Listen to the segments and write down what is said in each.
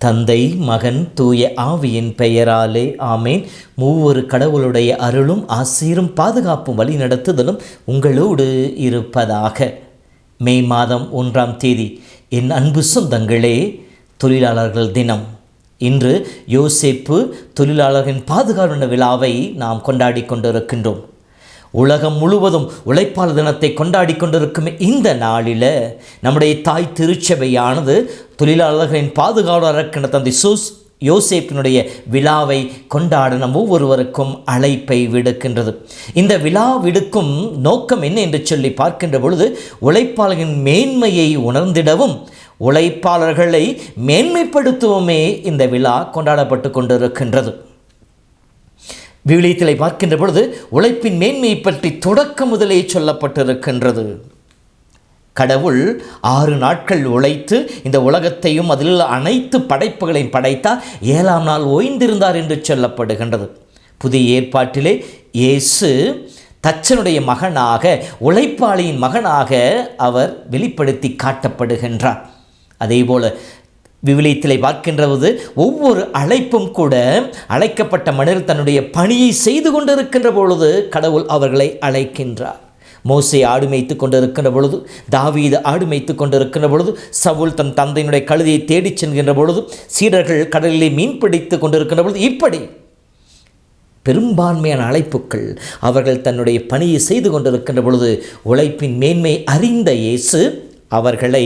தந்தை, மகன், தூய ஆவியின் பெயராலே ஆமேன். மூவொரு கடவுளுடைய அருளும் ஆசீரும் பாதுகாப்பும் வழி நடத்துதலும் உங்களோடு இருப்பதாக. மே மாதம் 1ஆம் தேதி. என் அன்பு சொந்தங்களே, தொழிலாளர்கள் தினம். இன்று யோசேப்பு தொழிலாளர்களின் பாதுகாப்பு விழாவை நாம் கொண்டாடி கொண்டிருக்கின்றோம். உலகம் முழுவதும் உழைப்பாளர் தினத்தை கொண்டாடி கொண்டிருக்கும் இந்த நாளில் நம்முடைய தாய் திருச்சபையானது தொழிலாளர்களின் பாதுகாவலருக்கின்ற தந்தை யோசேப்பினுடைய விழாவை கொண்டாட நம் ஒவ்வொருவருக்கும் அழைப்பை விடுக்கின்றது. இந்த விழா விடுக்கும் நோக்கம் என்ன என்று சொல்லி பார்க்கின்ற பொழுது, உழைப்பாளர்களின் மேன்மையை உணர்ந்திடவும் உழைப்பாளர்களை மேன்மைப்படுத்தவுமே இந்த விழா கொண்டாடப்பட்டு கொண்டிருக்கின்றது. விவிலியத்திலே பார்க்கின்ற பொழுது உழைப்பின் மேன்மையை பற்றி தொடக்க முதலே சொல்லப்பட்டிருக்கின்றது. கடவுள் 6 நாட்கள் உழைத்து இந்த உலகத்தையும் அதில் அனைத்து படைப்புகளையும் படைத்தார். 7ஆம் நாள் ஓய்ந்திருந்தார் என்று சொல்லப்படுகின்றது. புதிய ஏற்பாட்டிலே இயேசு தச்சனுடைய மகனாக, உழைப்பாளியின் மகனாக அவர் வெளிப்படுத்தி காட்டப்படுகின்றார். அதேபோல விவிலியத்திலே பார்க்கின்றது ஒவ்வொரு அழைப்பும் கூட அழைக்கப்பட்ட மனிதர் தன்னுடைய பணியை செய்து கொண்டிருக்கின்ற பொழுது கடவுள் அவர்களை அழைக்கின்றார். மோசே ஆடு மேய்த்து கொண்டிருக்கின்ற பொழுது, தாவீது ஆடு மேய்த்து கொண்டிருக்கின்ற பொழுது, சவுல் தன் தந்தையினுடைய கழுதையை தேடிச் செல்கின்ற பொழுது, சீடர்கள் கடலிலே மீன் பிடித்து கொண்டிருக்கின்ற பொழுது, இப்படி பெரும்பான்மையான அழைப்புகள் அவர்கள் தன்னுடைய பணியை செய்து கொண்டிருக்கின்ற பொழுது உழைப்பின் மேன்மை அறிந்த இயேசு அவர்களை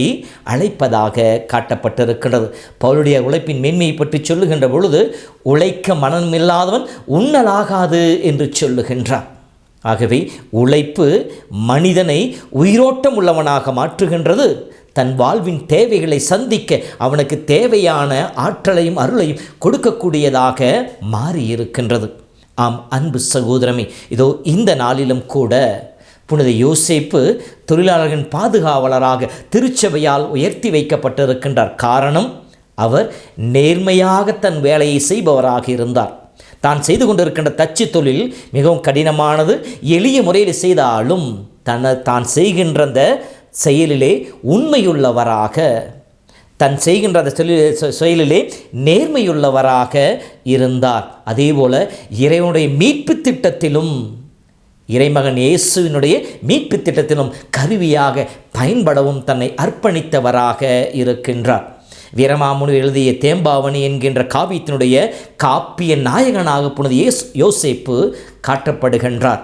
அழைப்பதாக காட்டப்பட்டிருக்கிறது. பவுலுடைய உழைப்பின் மேன்மையை பற்றி சொல்லுகின்ற பொழுது, உழைக்க மனமில்லாதவன் உண்ணலாகாது என்று சொல்லுகின்றார். ஆகவே உழைப்பு மனிதனை உயிரோட்டம் உள்ளவனாக மாற்றுகின்றது. தன் வாழ்வின் தேவைகளை சந்திக்க அவனுக்கு தேவையான ஆற்றலையும் அருளையும் கொடுக்கக்கூடியதாக மாறியிருக்கின்றது. ஆம் அன்பு சகோதரமே, இதோ இந்த நாளிலும் கூட புனித யோசேப்பு தொழிலாளர்களின் பாதுகாவலராக திருச்சபையால் உயர்த்தி வைக்கப்பட்டிருக்கின்றார். காரணம், அவர் நேர்மையாக தன் வேலையை செய்பவராக இருந்தார். தான் செய்து கொண்டிருக்கின்ற தச்சு தொழில் மிகவும் கடினமானது. எளிய முறையில் செய்தாலும் தான் செய்கின்ற அந்த செயலிலே உண்மையுள்ளவராக, தன் செய்கின்ற அந்த செயலிலே நேர்மையுள்ளவராக இருந்தார். அதேபோல இறைவனுடைய மீட்பு திட்டத்திலும், இறைமகன் இயேசுவினுடைய மீட்பு திட்டத்திலும் கருவியாக பயன்படவும் தன்னை அர்ப்பணித்தவராக இருக்கின்றார். வீரமாமுனி எழுதிய தேம்பாவணி என்கின்ற காவியத்தினுடைய காப்பிய நாயகனாக புனித யோசேப்பு காட்டப்படுகின்றார்.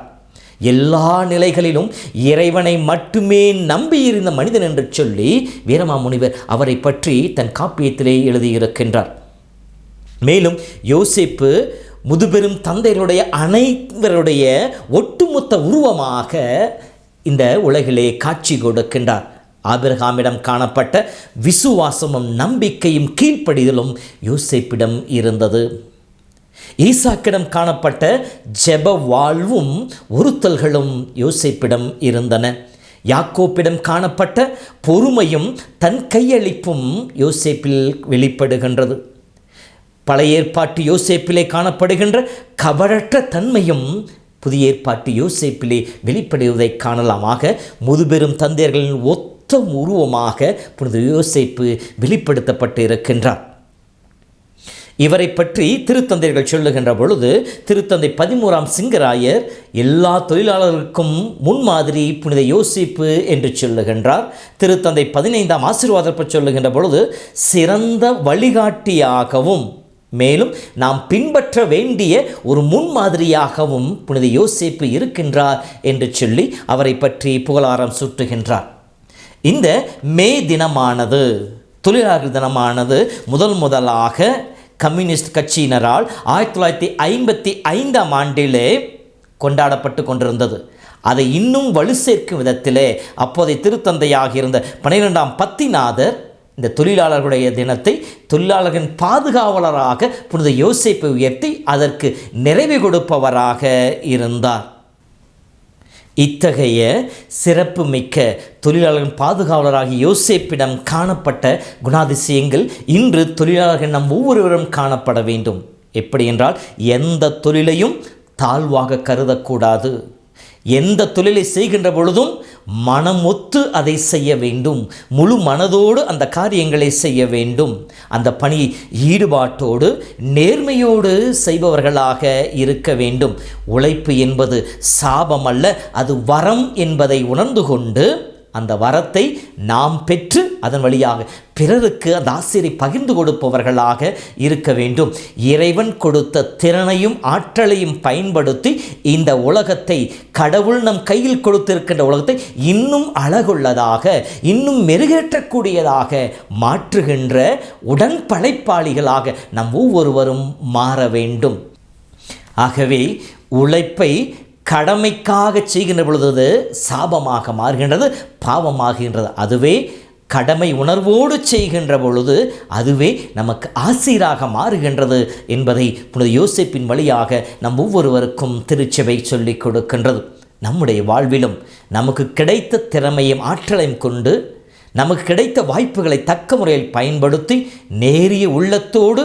எல்லா நிலைகளிலும் இறைவனை மட்டுமே நம்பியிருந்த மனிதன் என்று சொல்லி வீரமாமுனிவர் அவரை பற்றி தன் காப்பியத்திலே எழுதியிருக்கின்றார். மேலும் யோசேப்பு முதுபெரும் தந்தையருடைய அனைவருடைய ஒட்டுமொத்த உருவமாக இந்த உலகிலே காட்சி கொடுக்கின்றார். ஆபிரகாமிடம் காணப்பட்ட விசுவாசமும் நம்பிக்கையும் கீழ்ப்படிதலும் யோசேப்பிடம் இருந்தது. ஈசாக்கிடம் காணப்பட்ட ஜெப வாழ்வும் ஒருத்தல்களும் யோசேப்பிடம் இருந்தன. யாக்கோப்பிடம் காணப்பட்ட பொறுமையும் தன் கையளிப்பும் யோசேப்பில் வெளிப்படுகின்றது. பழைய ஏற்பாட்டு யோசேப்பிலே காணப்படுகின்ற கபடற்ற தன்மையும் புதிய ஏற்பாட்டு யோசேப்பிலே வெளிப்படுவதை காணலாமாக முதுபெரும் தந்தையர்களின் ஒத்த உருவமாக புனித யோசேப்பு வெளிப்படுத்தப்பட்டு இருக்கின்றார். இவரை பற்றி திருத்தந்தையர்கள் சொல்லுகின்ற பொழுது, திருத்தந்தை 13ஆம் சிங்கராயர் எல்லா தொழிலாளர்களுக்கும் முன்மாதிரி புனித யோசேப்பு என்று சொல்லுகின்றார். திருத்தந்தை 15ஆம் ஆசீர்வாதத்தை சொல்லுகின்ற பொழுது, சிறந்த வழிகாட்டியாகவும் மேலும் நாம் பின்பற்ற வேண்டிய ஒரு முன்மாதிரியாகவும் புனித யோசேப்பு இருக்கின்றார் என்று சொல்லி அவரை பற்றி புகழாரம் சூட்டுகின்றார். இந்த மே தினமானது, தொழிலாளர் தினமானது முதலாக கம்யூனிஸ்ட் கட்சியினரால் 1955ஆம் ஆண்டிலே கொண்டாடப்பட்டு கொண்டிருந்தது. அதை இன்னும் வலு சேர்க்கும் விதத்திலே அப்போதைய திருத்தந்தையாக இருந்த 12ஆம் பத்திநாதர் இந்த தொழிலாளர்களுடைய தினத்தை தொழிலாளர்களின் பாதுகாவலராக புனித யோசேப்பை உயர்த்தி அதற்கு நிறைவு கொடுப்பவராக இருந்தார். இத்தகைய சிறப்பு மிக்க தொழிலாளர்களின் பாதுகாவலராகிய யோசேப்பிடம் காணப்பட்ட குணாதிசயங்கள் இன்று தொழிலாளர்கள் நம் ஒவ்வொருவரும் காணப்பட வேண்டும். எப்படி என்றால், எந்த தொழிலையும் தாழ்வாக கருதக்கூடாது. எந்த தொழிலை செய்கின்ற பொழுதும் மனம் ஒத்து அதை செய்ய வேண்டும். முழு மனதோடு அந்த காரியங்களை செய்ய வேண்டும். அந்த பணியை ஈடுபாட்டோடு நேர்மையோடு செய்பவர்களாக இருக்க வேண்டும். உழைப்பு என்பது சாபம் அல்ல, அது வரம் என்பதை உணர்ந்து கொண்டு அந்த வரத்தை நாம் பெற்று அதன் வழியாக பிறருக்கு அந்த ஆசிரை பகிர்ந்து கொடுப்பவர்களாக இருக்க வேண்டும். இறைவன் கொடுத்த திறனையும் ஆற்றலையும் பயன்படுத்தி இந்த உலகத்தை, கடவுள் நம் கையில் கொடுத்திருக்கின்ற உலகத்தை இன்னும் அழகுள்ளதாக, இன்னும் மெருகேற்றக்கூடியதாக மாற்றுகின்ற உடன்படைப்பாளிகளாக நம் ஒவ்வொருவரும் மாற வேண்டும். ஆகவே உழைப்பை கடமைக்காக செய்கின்ற பொழுது சாபமாக மாறுகின்றது, பாவமாகின்றது. அதுவே கடமை உணர்வோடு செய்கின்ற பொழுது அதுவே நமக்கு ஆசீராக மாறுகின்றது என்பதை புனித யோசேப்பின் வழியாக நம் ஒவ்வொருவருக்கும் திருச்சபை சொல்லிக் கொடுக்கின்றது. நம்முடைய வாழ்விலும் நமக்கு கிடைத்த திறமையும் ஆற்றலையும் கொண்டு நமக்கு கிடைத்த வாய்ப்புகளை தக்க முறையில் பயன்படுத்தி நேரிய உள்ளத்தோடு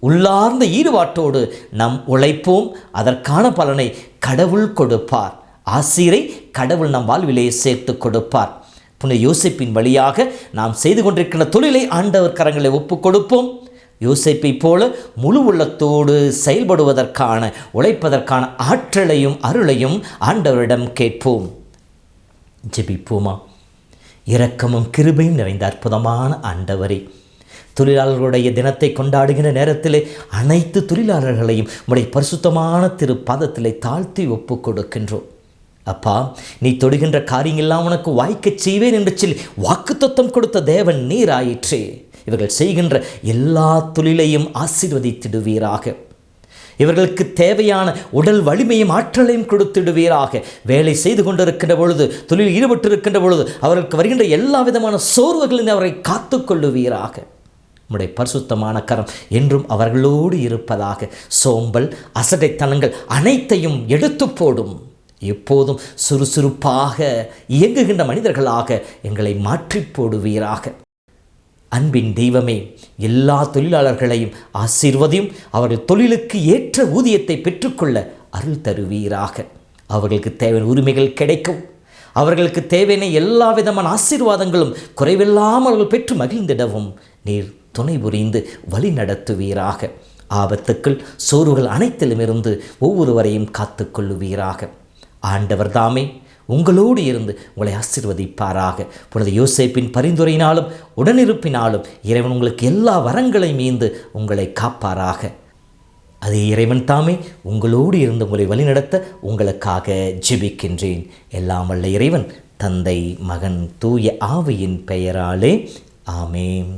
உள்ளார்ந்த ஈடுபாட்டோடு நாம் உழைப்போம். அதற்கான பலனை கடவுள் கொடுப்பார். ஆசீரை கடவுள் நம் வாழ்விலே சேர்த்து கொடுப்பார். புனித யோசேப்பின் வழியாக நாம் செய்து கொண்டிருக்கின்ற தொழிலை ஆண்டவர் கரங்களை ஒப்புக் கொடுப்போம். யோசேப்பை போல முழு உள்ளத்தோடு செயல்படுவதற்கான, உழைப்பதற்கான ஆற்றலையும் அருளையும் ஆண்டவரிடம் கேட்போம். ஜெபிப்போமா. இரக்கமும் கிருபையும் நிறைந்த அற்புதமான ஆண்டவரே, தொழிலாளர்களுடைய தினத்தை கொண்டாடுகின்ற நேரத்திலே அனைத்து தொழிலாளர்களையும் உம்முடைய பரிசுத்தமான திரு பாதத்திலே தாழ்த்தி ஒப்பு கொடுக்கின்றோம். அப்பா, நீ தொடுகின்ற காரியங்கள்லாம் உனக்கு வாய்க்கச் செய்வேன் என்று சொல்லி வாக்குத்தத்தம் கொடுத்த தேவன் நீராயிற்றே. இவர்கள் செய்கின்ற எல்லா தொழிலையும் ஆசீர்வதித்திடுவீராக. இவர்களுக்கு தேவையான உடல் வலிமையும் ஆற்றலையும் கொடுத்திடுவீராக. வேலை செய்து கொண்டிருக்கின்ற பொழுது, தொழில் ஈடுபட்டிருக்கின்ற பொழுது அவர்களுக்கு வருகின்ற எல்லா விதமான சோர்வுகளில் அவரை காத்து கொள்ளுவீராக. உம்முடைய பரிசுத்தமான கரம் என்றும் அவர்களோடு இருப்பதாக. சோம்பல், அசட்டைத்தனங்கள் அனைத்தையும் எடுத்து போடும். எப்போதும் சுறுசுறுப்பாக இயங்குகின்ற மனிதர்களாக எங்களை மாற்றி போடுவீராக. அன்பின் தெய்வமே, எல்லா தொழிலாளர்களையும் ஆசீர்வதியும். அவர்கள் தொழிலுக்கு ஏற்ற ஊதியத்தை பெற்றுக்கொள்ள அருள் தருவீராக. அவர்களுக்கு தேவையான உரிமைகள் கிடைக்கும். அவர்களுக்கு தேவையான எல்லா விதமான ஆசீர்வாதங்களும் குறைவில்லாமல் அவர்கள் பெற்று மகிழ்ந்திடவும் நீர் துணை புரிந்து வழி நடத்துவீராக. ஆபத்துக்கள், சோர்வுகள் அனைத்திலுமிருந்து ஒவ்வொருவரையும் காத்து கொள்ளுவீராக. ஆண்டவர் தாமே உங்களோடு இருந்து உங்களை ஆசீர்வதிப்பாராக. புனித யோசேப்பின் பரிந்துரையினாலும் உடனிருப்பினாலும் இறைவன் உங்களுக்கு எல்லா வரங்களையும் மீந்து உங்களை காப்பாராக. அதே இறைவன் தாமே உங்களோடு இருந்து உங்களை வழிநடத்த உங்களுக்காக ஜெபிக்கின்றேன். எல்லாம் வல்ல இறைவன், தந்தை, மகன், தூய ஆவியின் பெயராலே ஆமென்.